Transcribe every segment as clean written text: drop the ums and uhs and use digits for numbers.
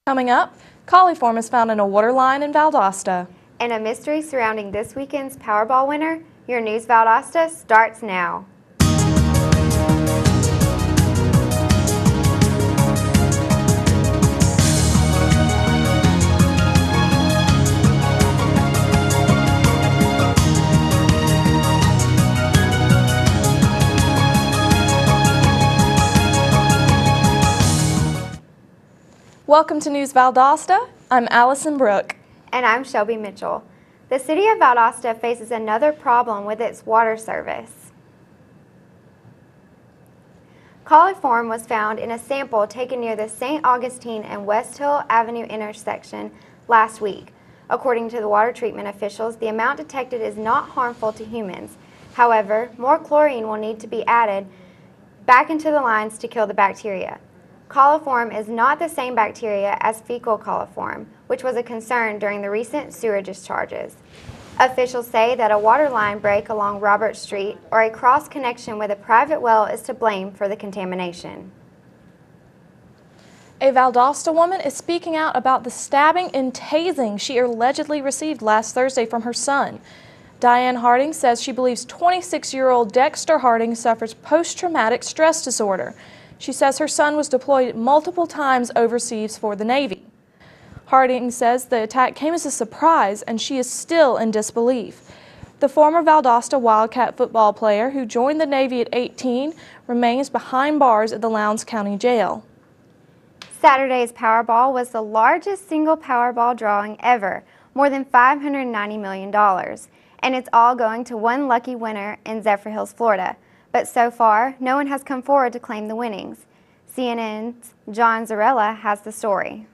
Coming up, coliform is found in a water line in Valdosta. And a mystery surrounding this weekend's Powerball winner. Your News Valdosta starts now. Welcome to News Valdosta. I'm Allison Brooke. And I'm Shelby Mitchell. The City of Valdosta faces another problem with its water service. Coliform was found in a sample taken near the St. Augustine and West Hill Avenue intersection last week. According to the water treatment officials, the amount detected is not harmful to humans. However, more chlorine will need to be added back into the lines to kill the bacteria. Coliform is not the same bacteria as fecal coliform, which was a concern during the recent sewer discharges. Officials say that a water line break along Robert Street or a cross connection with a private well is to blame for the contamination. A Valdosta woman is speaking out about the stabbing and tasing she allegedly received last Thursday from her son. Diane Harding says she believes 26-year-old Dexter Harding suffers post-traumatic stress disorder. She says her son was deployed multiple times overseas for the Navy. Harding says the attack came as a surprise and she is still in disbelief. The former Valdosta Wildcat football player who joined the Navy at 18 remains behind bars at the Lowndes County Jail. Saturday's Powerball was the largest single Powerball drawing ever, more than $590 million. And it's all going to one lucky winner in Zephyr Hills, Florida. But so far, no one has come forward to claim the winnings. CNN's John Zarella has the story.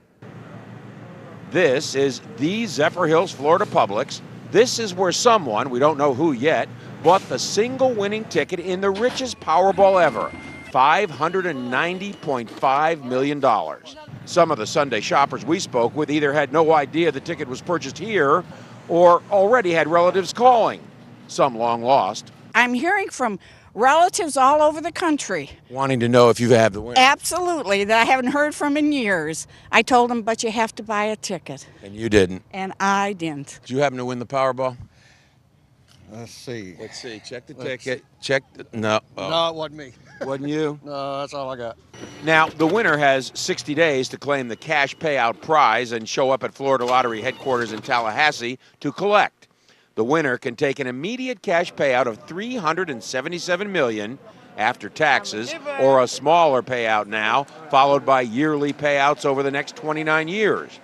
This is the Zephyr Hills, Florida Publix. This is where someone, we don't know who yet, bought the single winning ticket in the richest Powerball ever, $590.5 million. Some of the Sunday shoppers we spoke with either had no idea the ticket was purchased here or already had relatives calling, some long lost. I'm hearing from relatives all over the country. Wanting to know if you have the win. Absolutely, that I haven't heard from in years. I told them, but you have to buy a ticket. And you didn't. And I didn't. Did you happen to win the Powerball? Let's see. Check the ticket. No. Oh. No, it wasn't me. Wasn't you? No, that's all I got. Now, the winner has 60 days to claim the cash payout prize and show up at Florida Lottery headquarters in Tallahassee to collect. The winner can take an immediate cash payout of $377 million after taxes, or a smaller payout now, followed by yearly payouts over the next 29 years.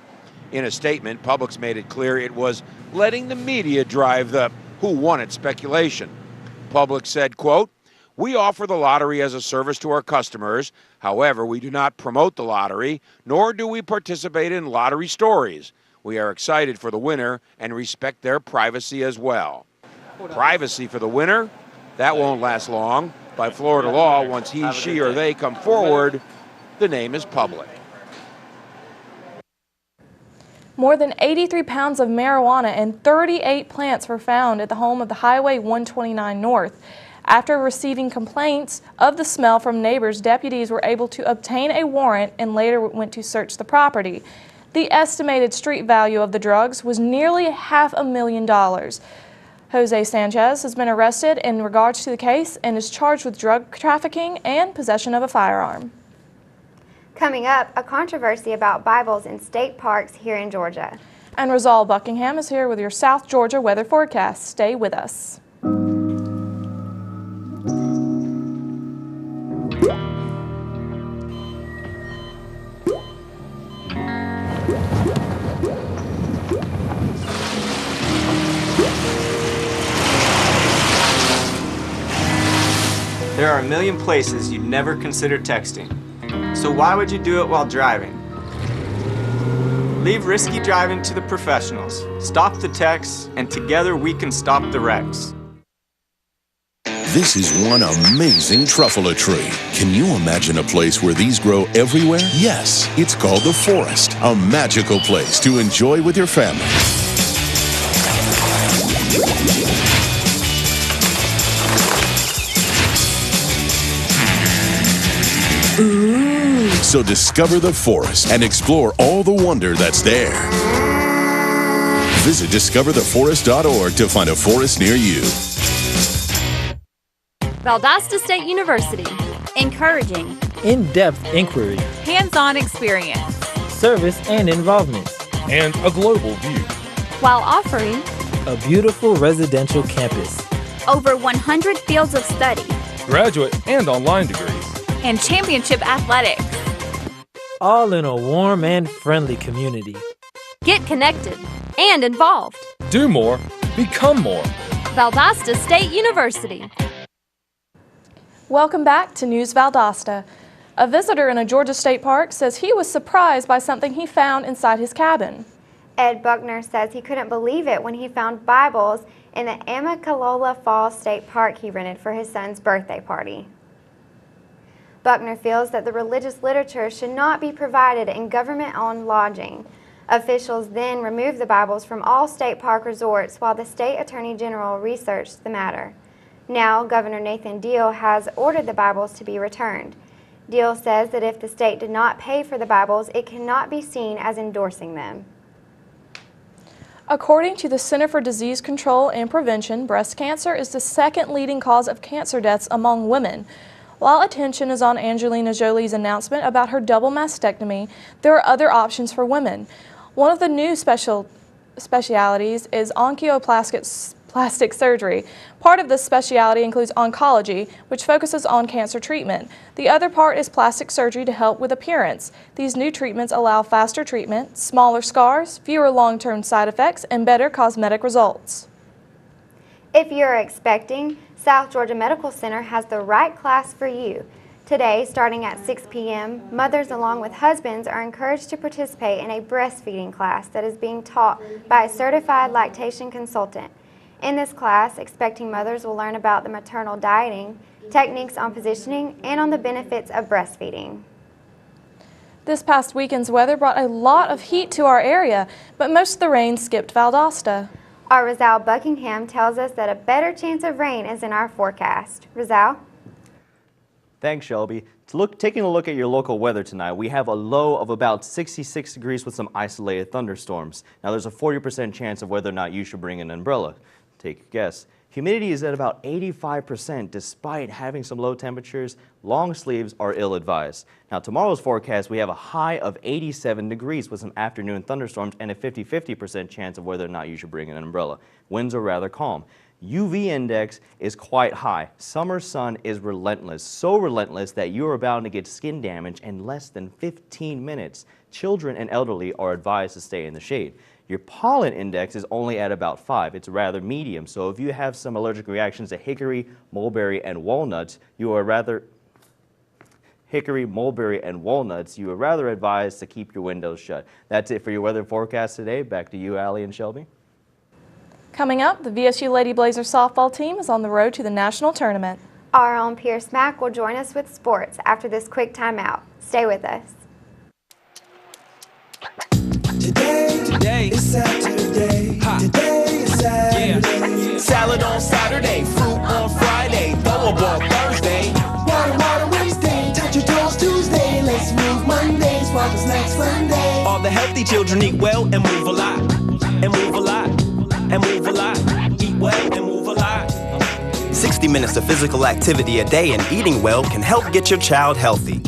In a statement, Publix made it clear it was letting the media drive the who won it speculation. Publix said, quote, "We offer the lottery as a service to our customers. However, we do not promote the lottery, nor do we participate in lottery stories. We are excited for the winner and respect their privacy as well." Privacy for the winner? That won't last long. By Florida law, once he, she, or they come forward, the name is public. More than 83 pounds of marijuana and 38 plants were found at the home of the Highway 129 North. After receiving complaints of the smell from neighbors, deputies were able to obtain a warrant and later went to search the property. The estimated street value of the drugs was nearly $500,000. Jose Sanchez has been arrested in regards to the case and is charged with drug trafficking and possession of a firearm. Coming up, a controversy about Bibles in state parks here in Georgia. And Rosal Buckingham is here with your South Georgia weather forecast. Stay with us. There are a million places you'd never consider texting. So why would you do it while driving? Leave risky driving to the professionals. Stop the texts, and together we can stop the wrecks. This is one amazing truffula tree. Can you imagine a place where these grow everywhere? Yes, it's called the Forest, a magical place to enjoy with your family. So discover the forest and explore all the wonder that's there. Visit discovertheforest.org to find a forest near you. Valdosta State University. Encouraging. In-depth inquiry. Hands-on experience. Service and involvement. And a global view. While offering a beautiful residential campus. Over 100 fields of study. Graduate and online degrees. And championship athletics. All in a warm and friendly community. Get connected and involved. Do more. Become more. Valdosta State University. Welcome back to News Valdosta. A visitor in a Georgia state park says he was surprised by something he found inside his cabin. Ed Buckner says he couldn't believe it when he found Bibles in the Amicalola Falls State Park he rented for his son's birthday party. Buckner feels that the religious literature should not be provided in government-owned lodging. Officials then removed the Bibles from all state park resorts while the state attorney general researched the matter. Now, Governor Nathan Deal has ordered the Bibles to be returned. Deal says that if the state did not pay for the Bibles, it cannot be seen as endorsing them. According to the Center for Disease Control and Prevention, breast cancer is the second leading cause of cancer deaths among women. While attention is on Angelina Jolie's announcement about her double mastectomy, there are other options for women. One of the new specialties is oncoplastic surgery. Part of this specialty includes oncology, which focuses on cancer treatment. The other part is plastic surgery to help with appearance. These new treatments allow faster treatment, smaller scars, fewer long-term side effects, and better cosmetic results. If you're expecting, South Georgia Medical Center has the right class for you. Today, starting at 6 p.m., mothers along with husbands are encouraged to participate in a breastfeeding class that is being taught by a certified lactation consultant. In this class, expecting mothers will learn about the maternal dieting, techniques on positioning, and on the benefits of breastfeeding. This past weekend's weather brought a lot of heat to our area, but most of the rain skipped Valdosta. Our Rizal Buckingham tells us that a better chance of rain is in our forecast. Rizal? Thanks, Shelby. Taking a look at your local weather tonight, we have a low of about 66 degrees with some isolated thunderstorms. Now, there's a 40% chance of whether or not you should bring an umbrella. Take a guess. Humidity is at about 85%. Despite having some low temperatures, long sleeves are ill-advised. Now, tomorrow's forecast, we have a high of 87 degrees with some afternoon thunderstorms and a 50% chance of whether or not you should bring an umbrella. Winds are rather calm. UV index is quite high. Summer sun is relentless, so relentless that you are bound to get skin damage in less than 15 minutes. Children and elderly are advised to stay in the shade. Your pollen index is only at about 5. It's rather medium, so if you have some allergic reactions to hickory, mulberry, and walnuts, you are rather advised to keep your windows shut. That's it for your weather forecast today. Back to you, Allie and Shelby. Coming up, the VSU Lady Blazers softball team is on the road to the national tournament. Our own Pierce Mack will join us with sports after this quick timeout. Stay with us. Today is Saturday. Today is Saturday. Salad on Saturday, fruit on Friday, throw a ball Thursday. Water Wednesday, touch your toes Tuesday. Let's move Monday, sparkle snacks Sunday. All the healthy children eat well and move a lot. And move a lot. And move a lot. Eat well and move a lot. 60 minutes of physical activity a day and eating well can help get your child healthy.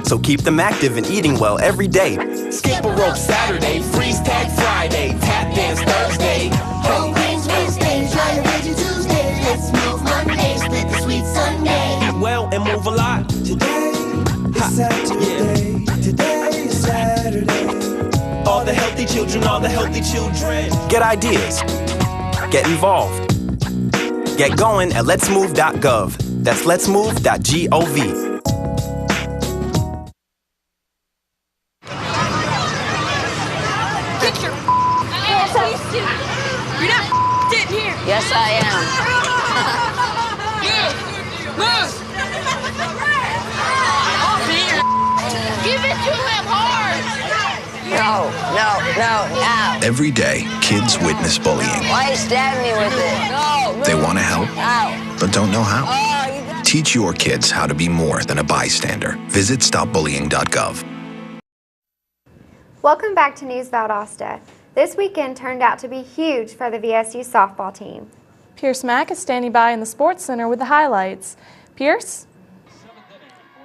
So keep them active and eating well every day. Skip a rope Saturday, freeze tag Friday, tap dance Thursday. Whole grains Wednesday, try a veggie Tuesday. Let's move Monday, split the sweet Sunday. Eat well and move a lot. Today is Saturday. Yeah. Today is Saturday. All the healthy children, all the healthy children. Get ideas. Get involved. Get going at letsmove.gov. That's letsmove.gov. You're not sitting here. Yes, I am. Move. Give it to him hard. No. Every day, kids witness bullying. Why are you stabbing me with it? No. They want to help, Ow. but don't know how. Teach your kids how to be more than a bystander. Visit stopbullying.gov. Welcome back to News Valdosta. This weekend turned out to be huge for the VSU softball team. Pierce Mack is standing by in the Sports Center with the highlights. Pierce?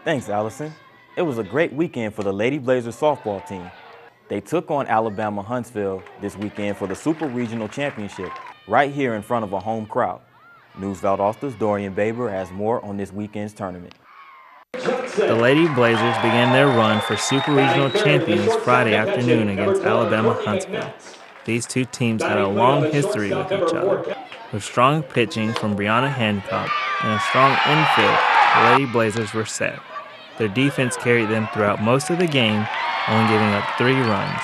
Thanks, Allison. It was a great weekend for the Lady Blazers softball team. They took on Alabama Huntsville this weekend for the Super Regional Championship right here in front of a home crowd. News Valdosta's Dorian Baber has more on this weekend's tournament. The Lady Blazers began their run for Super Regional Champions Friday afternoon against Alabama Huntsville. These two teams had a long history with each other. With strong pitching from Brianna Hancock and a strong infield, the Lady Blazers were set. Their defense carried them throughout most of the game, only giving up 3 runs.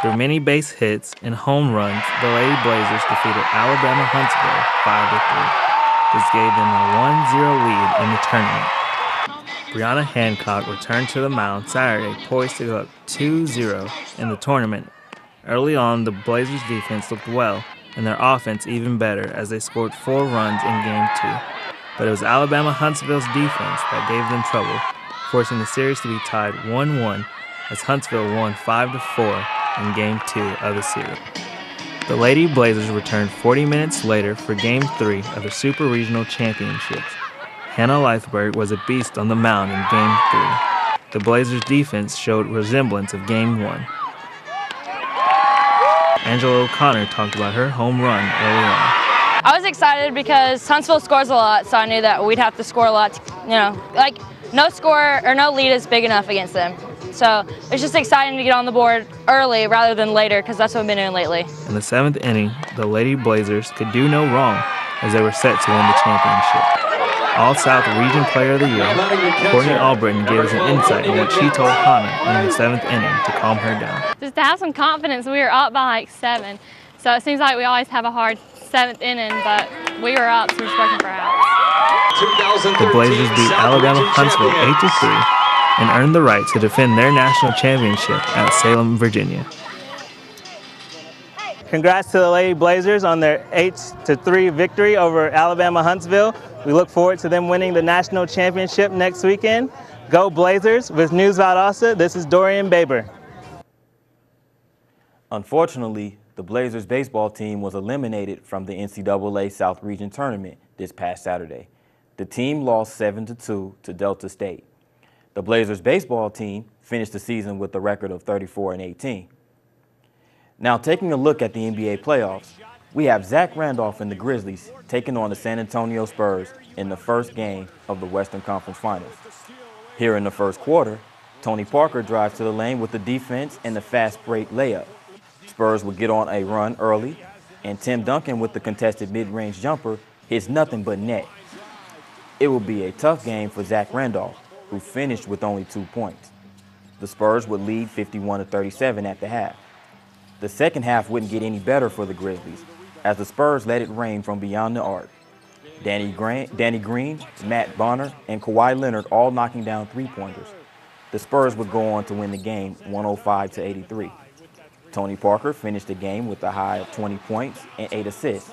Through many base hits and home runs, the Lady Blazers defeated Alabama Huntsville 5-3. This gave them a 1-0 lead in the tournament. Brianna Hancock returned to the mound Saturday, poised to go up 2-0 in the tournament. Early on, the Blazers' defense looked well, and their offense even better as they scored 4 runs in Game 2. But it was Alabama Huntsville's defense that gave them trouble, forcing the series to be tied 1-1 as Huntsville won 5-4 in Game 2 of the series. The Lady Blazers returned 40 minutes later for Game 3 of the Super Regional Championships. Hannah Leithberg was a beast on the mound in Game 3. The Blazers' defense showed resemblance of Game 1. Angela O'Connor talked about her home run early on. I was excited because Huntsville scores a lot, so I knew that we'd have to score a lot. No score or no lead is big enough against them. So it's just exciting to get on the board early rather than later because that's what we've been doing lately. In the 7th inning, the Lady Blazers could do no wrong as they were set to win the championship. All-South Region Player of the Year, Courtney Albritton gives an insight on what she told Hannah in the 7th inning to calm her down. Just to have some confidence, we were up by 7. So it seems like we always have a hard 7th inning, but we were up, so we're just working for outs. The Blazers beat Alabama Huntsville 8-3 and earned the right to defend their national championship at Salem, Virginia. Congrats to the Lady Blazers on their 8-3 victory over Alabama Huntsville. We look forward to them winning the national championship next weekend. Go Blazers! With News Valdosta, this is Dorian Baber. Unfortunately, the Blazers baseball team was eliminated from the NCAA South Region Tournament this past Saturday. The team lost 7-2 to Delta State. The Blazers baseball team finished the season with a record of 34-18. Now, taking a look at the NBA playoffs, we have Zach Randolph and the Grizzlies taking on the San Antonio Spurs in the first game of the Western Conference Finals. Here in the first quarter, Tony Parker drives to the lane with the defense and the fast break layup. Spurs would get on a run early, and Tim Duncan with the contested mid-range jumper hits nothing but net. It will be a tough game for Zach Randolph, who finished with only 2 points. The Spurs would lead 51-37 at the half. The second half wouldn't get any better for the Grizzlies, as the Spurs let it rain from beyond the arc. Danny Green, Matt Bonner, and Kawhi Leonard all knocking down 3-pointers. The Spurs would go on to win the game 105-83. Tony Parker finished the game with a high of 20 points and 8 assists.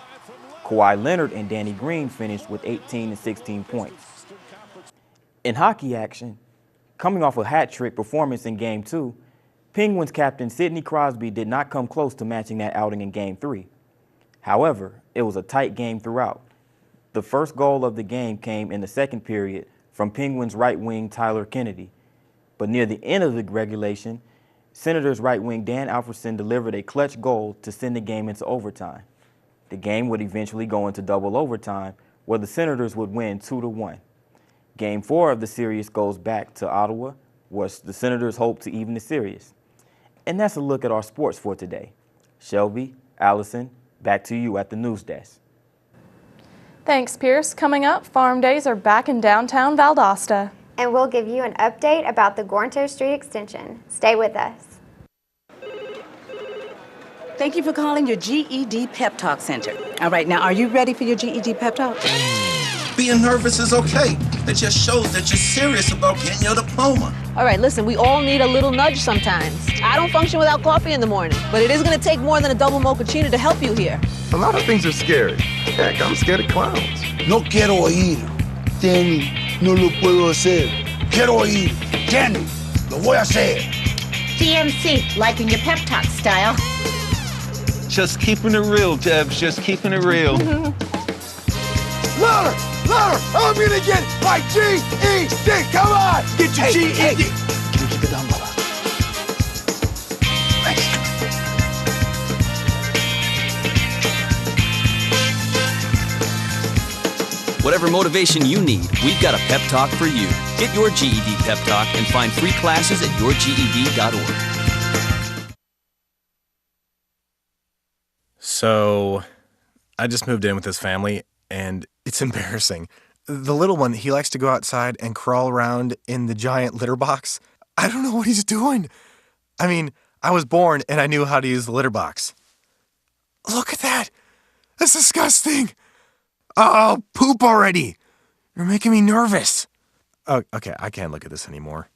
Kawhi Leonard and Danny Green finished with 18 and 16 points. In hockey action, coming off a hat-trick performance in Game 2, Penguins captain Sidney Crosby did not come close to matching that outing in Game 3. However, it was a tight game throughout. The first goal of the game came in the second period from Penguins right wing Tyler Kennedy. But near the end of the regulation, Senators right wing Dan Alfredson delivered a clutch goal to send the game into overtime. The game would eventually go into double overtime, where the Senators would win 2-1. Game 4 of the series goes back to Ottawa, where the Senators hope to even the series. And that's a look at our sports for today. Shelby, Allison, back to you at the news desk. Thanks, Pierce. Coming up, Farm Days are back in downtown Valdosta. And we'll give you an update about the Gornto Street extension. Stay with us. Thank you for calling your GED Pep Talk Center. All right, now, are you ready for your GED Pep Talk? Being nervous is okay. It just shows that you're serious about getting your diploma. All right, listen, we all need a little nudge sometimes. I don't function without coffee in the morning, but it is going to take more than a double mochaccino to help you here. A lot of things are scary. Heck, I'm scared of clowns. No quiero oír. Stanley, no lo puedo hacer. Quiero ir. Jenny, lo voy a hacer. DMC, liking your pep talk style. Just keeping it real, Debs. Just keeping it real. Louder! Louder! I'm gonna get my GED! Come on! Get your GED! Hey. Can you keep it down, brother? Thanks. Whatever motivation you need, we've got a pep talk for you. Get your GED pep talk and find free classes at yourged.org. So, I just moved in with this family, and it's embarrassing. The little one, he likes to go outside and crawl around in the giant litter box. I don't know what he's doing. I mean, I was born and I knew how to use the litter box. Look at that. That's disgusting. Oh, poop already. You're making me nervous. Oh, okay, I can't look at this anymore.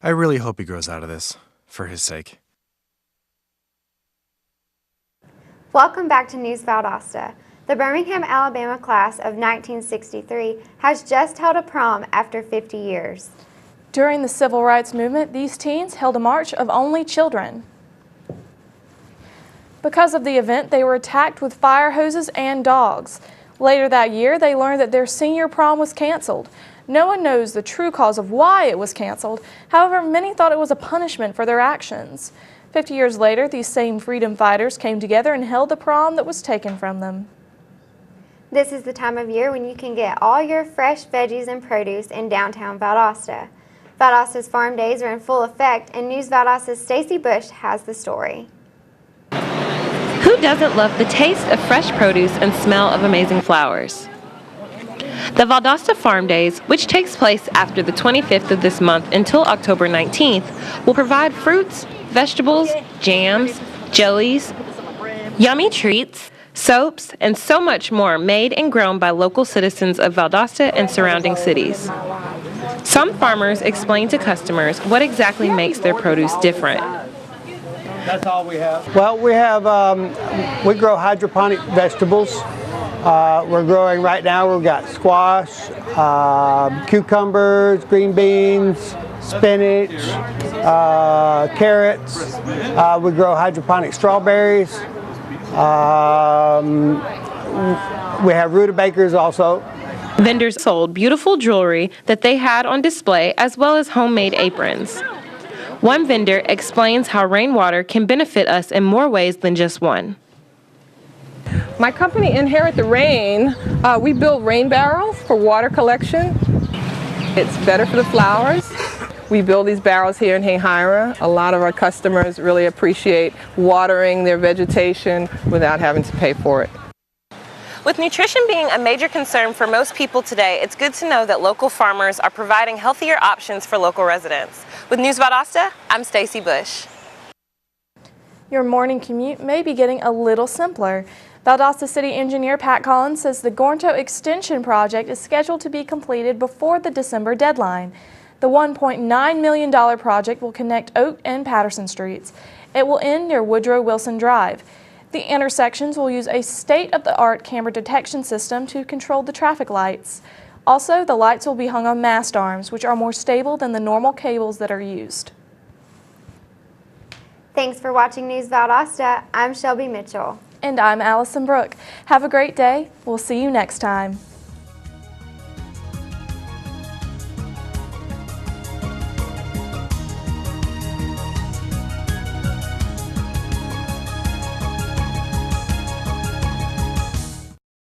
I really hope he grows out of this, for his sake. Welcome back to News Valdosta. The Birmingham, Alabama class of 1963 has just held a prom after 50 years. During the Civil Rights Movement, these teens held a march of only children. Because of the event, they were attacked with fire hoses and dogs. Later that year, they learned that their senior prom was canceled. No one knows the true cause of why it was canceled. However, many thought it was a punishment for their actions. 50 years later, these same freedom fighters came together and held the prom that was taken from them. This is the time of year when you can get all your fresh veggies and produce in downtown Valdosta. Valdosta's farm days are in full effect, and News Valdosta's Stacy Bush has the story. Who doesn't love the taste of fresh produce and smell of amazing flowers? The Valdosta Farm Days, which takes place after the 25th of this month until October 19th, will provide fruits, vegetables, jams, jellies, yummy treats, soaps, and so much more made and grown by local citizens of Valdosta and surrounding cities. Some farmers explain to customers what exactly makes their produce different. That's all we have. Well, we grow hydroponic vegetables. We're growing right now, we've got squash, cucumbers, green beans, spinach, carrots. We grow hydroponic strawberries. We have rutabagas also. Vendors sold beautiful jewelry that they had on display as well as homemade aprons. One vendor explains how rainwater can benefit us in more ways than just one. My company, Inherit the Rain, we build rain barrels for water collection. It's better for the flowers. We build these barrels here in Hayhira. A lot of our customers really appreciate watering their vegetation without having to pay for it. With nutrition being a major concern for most people today, it's good to know that local farmers are providing healthier options for local residents. With News Valdosta, I'm Stacy Bush. Your morning commute may be getting a little simpler. Valdosta City Engineer Pat Collins says the Gornto Extension project is scheduled to be completed before the December deadline. The $1.9 million project will connect Oak and Patterson Streets. It will end near Woodrow Wilson Drive. The intersections will use a state-of-the-art camera detection system to control the traffic lights. Also, the lights will be hung on mast arms, which are more stable than the normal cables that are used. Thanks for watching News Valdosta. I'm Shelby Mitchell. And I'm Allison Brooke. Have a great day. We'll see you next time.